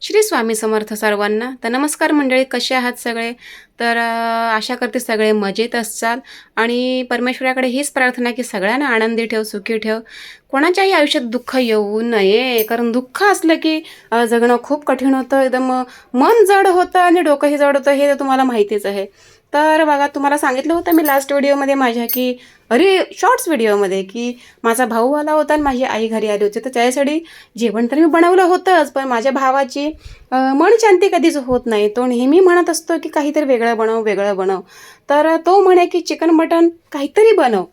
श्री स्वामी समर्थ सर्वांना. तर नमस्कार मंडळी, कसे आहात सगळे? तर आशा करते सगळे मजेत असतात आणि परमेश्वराकडे हीच प्रार्थना की सगळ्यांना आनंदी ठेव, सुखी ठेव. कोणाच्याही आयुष्यात दुःख येऊ नये, कारण दुःख असलं की जगणं खूप कठीण होतं. एकदम मन जड होतं आणि डोकंही जड होतं, हे तुम्हाला माहितीच आहे. तर बघा, तुम्हाला सांगितलं होतं मी लास्ट व्हिडिओमध्ये माझ्या की शॉर्ट्स व्हिडिओमध्ये की माझा भाऊ आला होता आणि माझी आई घरी आली होती. तर त्यासाठी जेवण तर मी बनवलं होतंच, पण माझ्या भावाची मन शांती कधीच होत नाही. तो नेहमी म्हणत असतो की काहीतरी वेगळं बनव, वेगळं बनव. तर तो म्हणे की चिकन मटन काहीतरी बनव.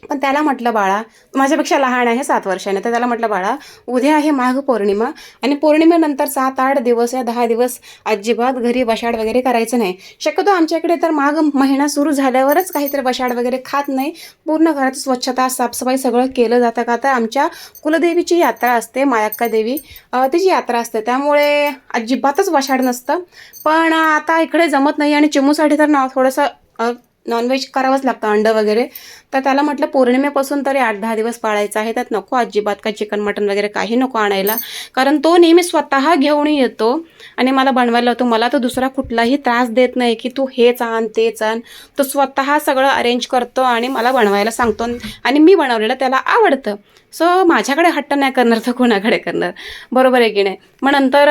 पण त्याला म्हटलं, बाळा, माझ्यापेक्षा लहान आहे 7 वर्षाने, तर त्याला म्हटलं, बाळा, उद्या आहे माघ पौर्णिमा आणि पौर्णिमेनंतर 7-8 दिवस या 10 दिवस अजिबात घरी वशाड वगैरे करायचं नाही. शक्यतो आमच्याकडे तर माघ महिना सुरू झाल्यावरच काहीतरी वशाड वगैरे खात नाही. पूर्ण घरात स्वच्छता, साफसफाई सगळं केलं जातं. का तर आमच्या कुलदेवीची यात्रा असते, मायक्का देवी, तिची यात्रा असते, त्यामुळे अजिबातच वशाड नसतं. पण आता इकडे जमत नाही आणि चिमूसाठी तर थोडंसं नॉनव्हेज करावंच लागतं, अंडं वगैरे. तर त्याला म्हटलं पौर्णिमेपासून तरी 8-10 दिवस पाळायचं आहे, त्यात नको अजिबात काय चिकन मटन वगैरे काही नको आणायला, कारण तो नेहमी स्वतः घेऊन येतो आणि मला बनवायला होतो. मला तो दुसरा कुठलाही त्रास देत नाही की तू हेच आण तेच आण. तो स्वतः सगळं अरेंज करतो आणि मला बनवायला सांगतो आणि मी बनवलेलं त्याला आवडतं. सो माझ्याकडे हट्ट नाही करणार तर कोणाकडे करणार, बरोबर आहे की नाही? मग नंतर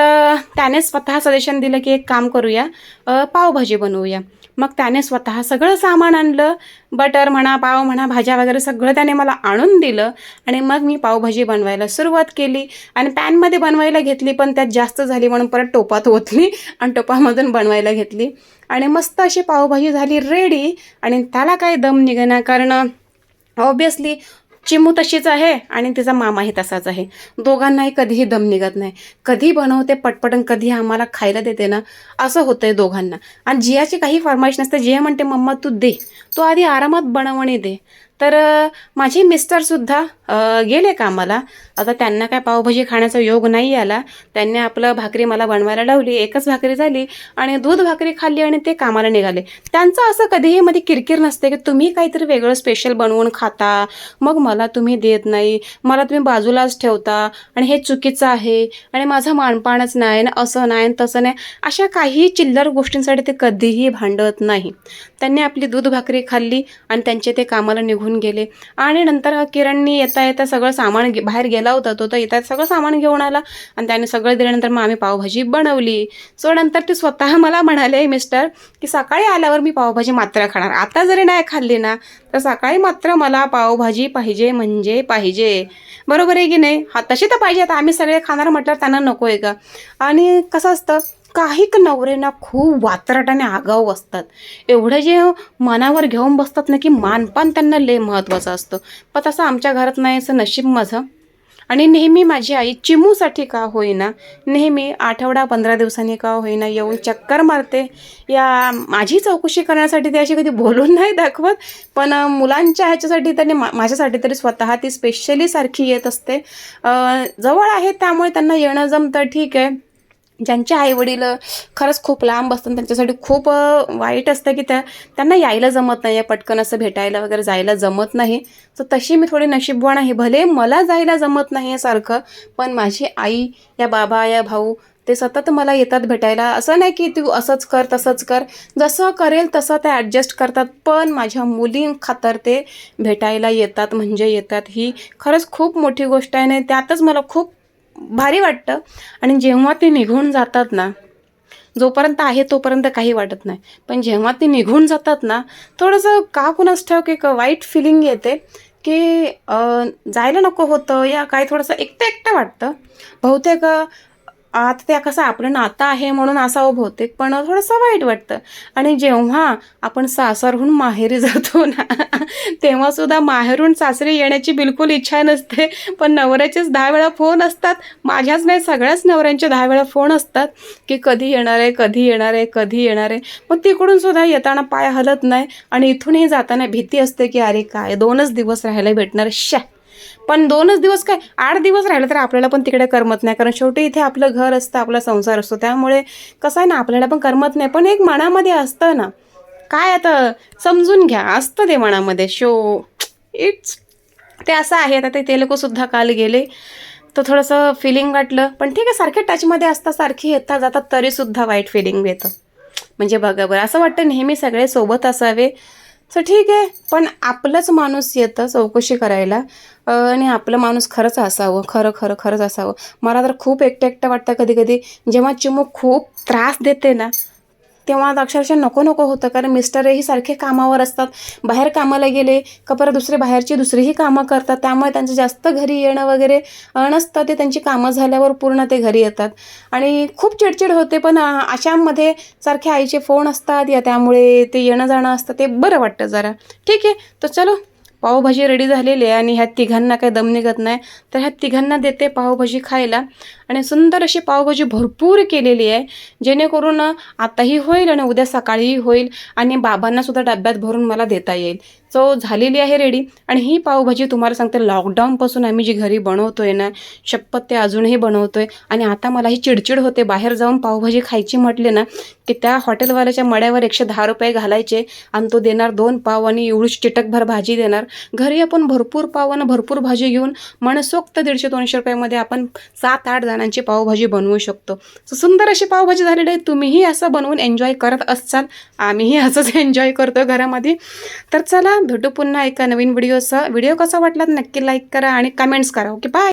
त्याने स्वतः सजेशन दिलं की एक काम करूया, पावभाजी बनवूया. मग त्याने स्वतः सगळं सामान आणलं, बटर म्हणा, पाव म्हणा, भाज्या वगैरे सगळं त्याने मला आणून दिलं आणि मग मी पावभाजी बनवायला सुरुवात केली. आणि पॅनमध्ये बनवायला घेतली, पण त्यात जास्त झाली म्हणून परत टोपात ओतली आणि टोपामधून बनवायला घेतली आणि मस्त अशी पावभाजी झाली रेडी. आणि त्याला काही दम निघेना, कारण ऑब्वियसली चिमू तशीच आहे आणि तिचा मामाही तसाच आहे. दोघांनाही कधीही दम निघत नाही. कधी बनवते पटपटन, कधी आम्हाला खायला देते ना, असं होतंय दोघांना. आणि जियाची काही फरमाईश नसते. जिया म्हणते, मम्मा तू दे, तू आधी आरामात बनवणे दे. तर माझे मिस्टरसुद्धा गेले कामाला. आता त्यांना काय पावभाजी खाण्याचा योग नाही आला. त्यांनी आपलं भाकरी मला बनवायला लावली, एकच भाकरी झाली आणि दूध भाकरी खाल्ली आणि ते कामाला निघाले. त्यांचं असं कधीही मध्ये किरकिर नसते की तुम्ही काहीतरी वेगळं स्पेशल बनवून खाता, मग मला तुम्ही देत नाही, मला तुम्ही बाजूलाच ठेवता आणि हे चुकीचं आहे आणि माझं मानपानच नाही ना, असं नाही तसं नाही. अशा काही चिल्लर गोष्टींसाठी ते कधीही भांडत नाही. त्यांनी आपली दूध भाकरी खाल्ली आणि त्यांचे ते कामाला निघून गेले. आणि नंतर किरणनी येता येता सगळं सामान बाहेर गेला होता, तो तर येतात सगळं सामान घेऊन आला आणि त्याने सगळं दिल्यानंतर मग आम्ही पावभाजी बनवली. सो नंतर ते स्वतः मला म्हणाले, मिस्टर, की सकाळी आल्यावर मी पावभाजी मात्र खाणार, आता जरी नाही खाल्ली ना तर सकाळी मात्र मला पावभाजी पाहिजे म्हणजे पाहिजे. बरोबर आहे की नाही? हा, तशी तर पाहिजे. आता आम्ही सगळे खाणार म्हटल्यावर त्यांना नको आहे का? आणि कसं असतं, काही नवरे खूप वात्रट आणि आगाऊ असतात. एवढं जे मनावर घेऊन बसतात ना की मानपान त्यांना लय महत्त्वाचं असतं. पण तसं आमच्या घरात नाही, असं नशीब माझं. आणि नेहमी माझी आई चिमूसाठी का होईना नेहमी आठवडा 15 दिवसांनी का होईना येऊन चक्कर मारते. या माझी चौकशी करण्यासाठी ती अशी कधी बोलून नाही दाखवत, पण मुलांच्या ह्याच्यासाठी त्यांनी माझ्यासाठी तरी स्वतः ती स्पेशली सारखी येत असते. जवळ आहे त्यामुळे त्यांना येणं जमतं, ठीक आहे. ज्यांचे आईवडील खरंच खूप लांब असतात त्यांच्यासाठी खूप वाईट असतं की त्यांना यायला जमत नाही आहे, पटकन असं भेटायला वगैरे जायला जमत नाही. तर तशी मी थोडी नशीबवान आहे. भले मला जायला जमत नाही आहे सारखं, पण माझी आई, या बाबा, या भाऊ, ते सतत मला येतात भेटायला. असं नाही की तू असंच कर तसंच कर, जसं करेल तसं ते ॲडजस्ट करतात. पण माझ्या मुलींखातर ते भेटायला येतात म्हणजे येतात. ही खरंच खूप मोठी गोष्ट आहे आणि त्यातच मला खूप भारी वाटतं. आणि जेव्हा ते निघून जातात ना, जोपर्यंत आहे तोपर्यंत काही वाटत नाही, पण जेव्हा ते निघून जातात ना, थोडंसं का कुणास ठाऊक एक वाईट फिलिंग येते की जायला नको होतं, या काय थोडंसं एकटं एकटं वाटतं. बहुतेक आता ते कसं आपलं नातं आहे म्हणून असावं बहुतेक, पण थोडंसं वाईट वाटतं. आणि जेव्हा आपण सासरहून माहेरी जातो ना तेव्हासुद्धा माहेरून सासरी येण्याची बिलकुल इच्छा नसते. पण नवऱ्याचेच 10 वेळा फोन असतात. माझ्याच नाही, सगळ्याच नवऱ्यांचे 10 वेळा फोन असतात की कधी येणार आहे, कधी येणार आहे, कधी येणार आहे. मग तिकडूनसुद्धा येताना पाय हलत नाही आणि इथूनही जाताना भीती असते की अरे काय 2च दिवस राहायला भेटणार. पण 2च दिवस काय, 8 दिवस राहिलं तर आपल्याला पण तिकडे करमत नाही, कारण शेवटी इथे आपलं घर असतं, आपला संसार असतो. त्यामुळे कसं आहे ना, आपल्याला पण करमत नाही. पण एक मनामध्ये असतं ना, काय आता समजून घ्या, असतं ते मनामध्ये शो इट्स, ते असं आहे. आता ते लोकंसुद्धा काल गेले. तर थोडंसं फिलिंग वाटलं. पण ठीक आहे, सारखे टचमध्ये असतात, सारखी येतात जातात, तरीसुद्धा वाईट फिलिंग येतं. म्हणजे बघा बरं, असं वाटतं नेहमी सगळे सोबत असावे. सो ठीक आहे, पण आपलंच माणूस येतं चौकशी करायला आणि आपलं माणूस खरंच असावं, खरंच असावं. मला तर खूप एकटं एकटं वाटतं कधी कधी. जेव्हा चिमू खूप त्रास देते ना, तेव्हा अक्षरशः नको नको होतं. कारण मिस्टरही सारखे कामावर असतात, बाहेर कामाला गेले का परत दुसरीही कामं करतात. त्यामुळे त्यांचं जास्त घरी येणं वगैरे नसतं. ते त्यांची कामं झाल्यावर पूर्ण ते घरी येतात आणि खूप चिडचिड होते. पण अशामध्ये सारखे आईचे फोन असतात या त्यामुळे ते येणं जाणं असतं, ते बरं वाटतं जरा. ठीक आहे, तर चलो, पावभाजी रेडी झालेली आहे आणि ह्या तिघांना काही दम निघत नाही, तर ह्या तिघांना देते पावभाजी खायला. आणि सुंदर अशी पावभाजी भरपूर केलेली आहे, जेणेकरून आताही होईल आणि उद्या सकाळीही होईल आणि बाबांनासुद्धा डब्यात भरून मला देता येईल. सो झालेली आहे रेडी. आणि ही पावभाजी तुम्हाला सांगते, लॉकडाऊनपासून आम्ही जी घरी बनवतो आहे ना, शपथ ते अजूनही बनवतो आहे. आणि आता मला ही चिडचिड होते, बाहेर जाऊन पावभाजी खायची म्हटले ना, की त्या हॉटेलवाल्याच्या मड्यावर 110 रुपये घालायचे आणि तो देणार 2 पाव आणि एवढी चिटकभर भाजी देणार. घरी आपण भरपूर पाव आणि भरपूर भाजी घेऊन मनसोक्त 150-200 रुपयामध्ये आपण 7-8 जणांची पावभाजी बनवू शकतो. सो सुंदर अशी पावभाजी झालेली आहे. तुम्हीही असं बनवून एन्जॉय करत असाल, आम्हीही असंच एन्जॉय करतो घरामध्ये. तर चला, भेटू पुन्हा एका नवीन व्हिडिओसह. व्हिडिओ कसा वाटला नक्की लाईक करा आणि कमेंट्स करा. Okay, bye.